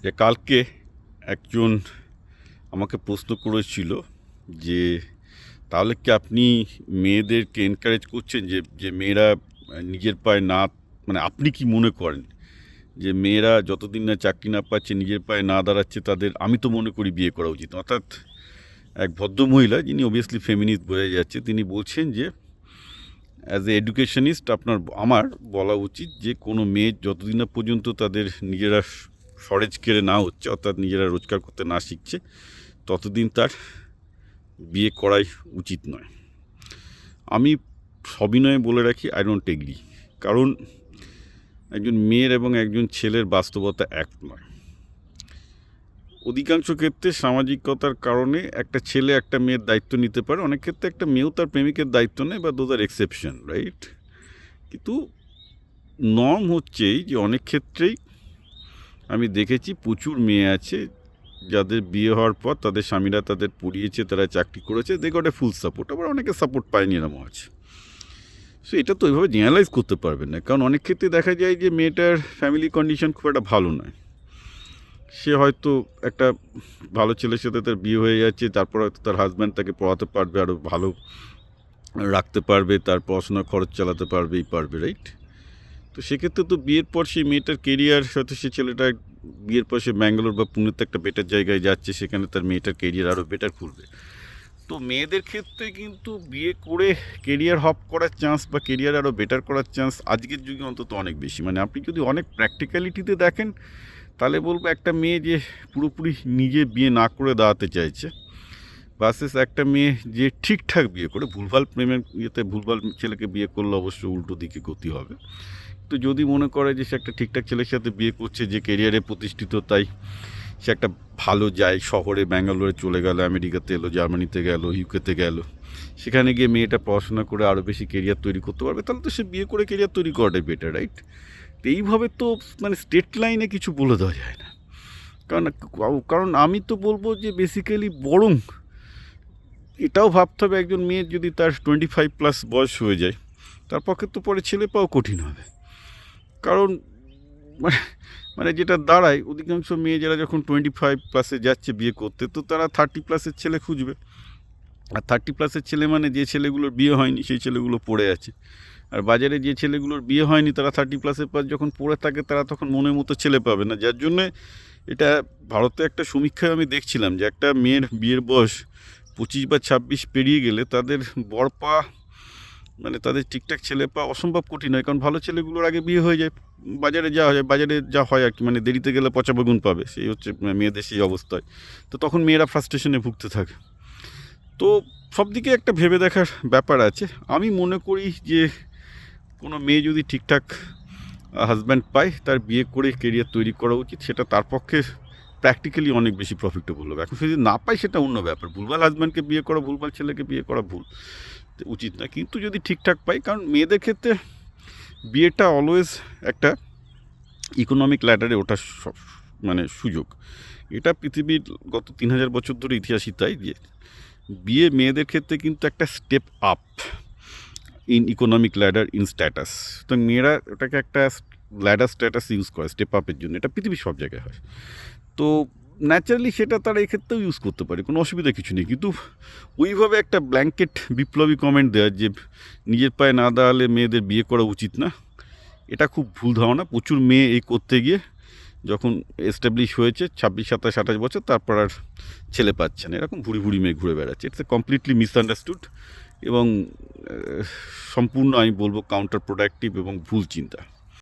যে কালকে একজন আমাকে প্রশ্ন করেছিল যে তাহলে কি আপনি মেয়েদেরকে এনকারেজ করছেন যে যে মেয়েরা নিজের পায়ে না, মানে আপনি কি মনে করেন যে মেয়েরা যতদিন না চাকরি না পাচ্ছে, নিজের পায়ে না দাঁড়াচ্ছে, তাদের আমি তো মনে করি বিয়ে করা উচিত। অর্থাৎ এক ভদ্রমহিলা, যিনি অবভিয়াসলি ফেমিনিস্ট বোঝা যাচ্ছে, তিনি বলছেন যে অ্যাজ এ এডুকেশনিস্ট আমার বলা উচিত যে কোনো মেয়ে যতদিন না পর্যন্ত তাদের নিজেরা সরেজ কেড়ে না হচ্ছে, অর্থাৎ নিজেরা রোজগার করতে না শিখছে, ততদিন তার বিয়ে করাই উচিত নয়। আমি সবিনয়ে বলে রাখি, আই ডোন্ট এগ্রি। কারণ একজন মেয়ের এবং একজন ছেলের বাস্তবতা এক নয়। অধিকাংশ ক্ষেত্রে সামাজিকতার কারণে একটা ছেলে একটা মেয়ের দায়িত্ব নিতে পারে, অনেক ক্ষেত্রে একটা মেয়েও তার প্রেমিকের দায়িত্ব নেয়, বা দোজ আর এক্সেপশন, রাইট? কিন্তু নর্ম হচ্ছে যে অনেক ক্ষেত্রেই আমি দেখেছি প্রচুর মেয়ে আছে যাদের বিয়ে হওয়ার পর তাদের স্বামীরা তাদের পড়িয়েছে, তারা চাকরি করেছে, দে গট এ ফুল সাপোর্ট। আবার অনেকে সাপোর্ট পায়নি, এরকম আছে। সো এটা তো ওইভাবে জেনারেলাইজ করতে পারবেন না, কারণ অনেক ক্ষেত্রে দেখা যায় যে মেয়েটার ফ্যামিলি কন্ডিশন খুব একটা ভালো নয়। সে হয়তো একটা ভালো ছেলের সাথে তার বিয়ে হয়ে যাচ্ছে, তারপর হয়তো তার হাজব্যান্ড তাকে পড়াতে পারবে, আরও ভালো রাখতে পারবে, তার পড়াশোনার খরচ চালাতে পারবেই পারবে, রাইট? তো সেক্ষেত্রে তো বিয়ের পর সেই মেয়েটার কেরিয়ার, হয়তো সে ছেলেটা বিয়ের পর সে ব্যাঙ্গালোর বা পুনেতে একটা বেটার জায়গায় যাচ্ছে, সেখানে তার মেয়েটার কেরিয়ার আরও বেটার করবে। তো মেয়েদের ক্ষেত্রে কিন্তু বিয়ে করে কেরিয়ার হপ করার চান্স বা কেরিয়ার আরও বেটার করার চান্স আজকের যুগে অন্তত অনেক বেশি। মানে আপনি যদি অনেক প্র্যাকটিক্যালিটিতে দেখেন, তাহলে বলবো একটা মেয়ে যে পুরোপুরি নিজে বিয়ে না করে দাঁড়াতে চাইছে, ভার্সেস একটা মেয়ে যে ঠিকঠাক বিয়ে করে, ভুলভাল প্রেমের ইয়েতে ভুলভাল ছেলেকে বিয়ে করলে অবশ্য উল্টো দিকে গতি হবে। তো যদি মনে করে যে সে একটা ঠিকঠাক ছেলের সাথে বিয়ে করছে, যে কেরিয়ারে প্রতিষ্ঠিত, তাই সে একটা ভালো যায় শহরে, ব্যাঙ্গালোরে চলে গেল, আমেরিকাতে এলো, জার্মানিতে গেল, ইউকেতে গেল, সেখানে গিয়ে মেয়েটা পড়াশোনা করে আরও বেশি কেরিয়ার তৈরি করতে পারবে, তাহলে তো সে বিয়ে করে কেরিয়ার তৈরি করাটাই বেটার, রাইট? তো এইভাবে তো মানে স্টেট লাইনে কিছু বলে দেওয়া যায় না। কারণ কারণ আমি তো বলবো যে বেসিক্যালি বরং এটাও ভাবতে হবে, একজন মেয়ের যদি তার 25+ বয়স হয়ে যায়, তার পক্ষে তো পরে ছেলে পাওয়া কঠিন হবে। কারণ মানে মানে যেটা দাঁড়ায়, অধিকাংশ মেয়ে যারা যখন 25+ যাচ্ছে বিয়ে করতে, তো তারা 30+ ছেলে খুঁজবে। আর 30+ ছেলে মানে যে ছেলেগুলোর বিয়ে হয়নি সেই ছেলেগুলো পড়ে আছে। আর বাজারে যে ছেলেগুলোর বিয়ে হয়নি, তারা 30+ পর যখন পড়ে থাকে, তারা তখন মনের মতো ছেলে পাবে না। যার জন্যে এটা ভারতে একটা সমীক্ষায় আমি দেখছিলাম যে একটা মেয়ের বিয়ের বয়স 25 বা 26 পেরিয়ে গেলে তাদের বর পাওয়া, মানে তাদের ঠিকঠাক ছেলে পাওয়া অসম্ভব কঠিন হয়। কারণ ভালো ছেলেগুলোর আগে বিয়ে হয়ে যায়, বাজারে যা হয় আর কি, মানে দেরিতে গেলে পচা বেগুন পাবে, সেই হচ্ছে মেয়েদের সেই অবস্থায়। তো তখন মেয়েরা ফ্রাস্ট্রেশনে ভুগতে থাকে। তো সব দিকে একটা ভেবে দেখার ব্যাপার আছে। আমি মনে করি যে কোনো মেয়ে যদি ঠিকঠাক হাজব্যান্ড পায়, তার বিয়ে করে কেরিয়ার তৈরি করা উচিত। সেটা তার পক্ষে প্র্যাকটিক্যালি অনেক বেশি প্রফিটেবল হবে। এখন যদি না পায় সেটা অন্য ব্যাপার, ভুলভাল হাজব্যান্ডকে বিয়ে করা, ভুলভাল ছেলেকে বিয়ে করা ভুল, উচিত না। কিন্তু যদি ঠিকঠাক পাই, কারণ মেয়েদের ক্ষেত্রে বিয়েটা অলওয়েজ একটা ইকোনমিক ল্যাডারে ওঠার মানে সুযোগ। এটা পৃথিবীর গত 3000 বছর ধরে ইতিহাসই তাই, যে বিয়ে মেয়েদের ক্ষেত্রে কিন্তু একটা step up in economic ladder, in status. তো মেয়েরা ওটাকে একটা ল্যাডার স্ট্যাটাস ইউজ করে স্টেপ আপের জন্য, এটা পৃথিবীর সব জায়গায় হয়। তো ন্যাচারালি সেটা তারা এক্ষেত্রেও ইউজ করতে পারে, কোনো অসুবিধা কিছু নেই। কিন্তু ওইভাবে একটা ব্ল্যাঙ্কেট বিপ্লবী কমেন্ট দেওয়া যে নিজের পায়ে না দাঁড়ালে মেয়েদের বিয়ে করা উচিত না, এটা খুব ভুল ধারণা। প্রচুর মেয়ে এই করতে গিয়ে যখন এস্টাবলিশ হয়েছে 26, 27, 28 বছর, তারপর আর ছেলে পাচ্ছে না, এরকম ভুড়ি ভুড়ি মেয়ে ঘুরে বেড়াচ্ছে। ইটস এ কমপ্লিটলি মিসআন্ডারস্টুড এবং সম্পূর্ণ আমি বলবো কাউন্টার প্রোডাক্টিভ এবং ভুল চিন্তা।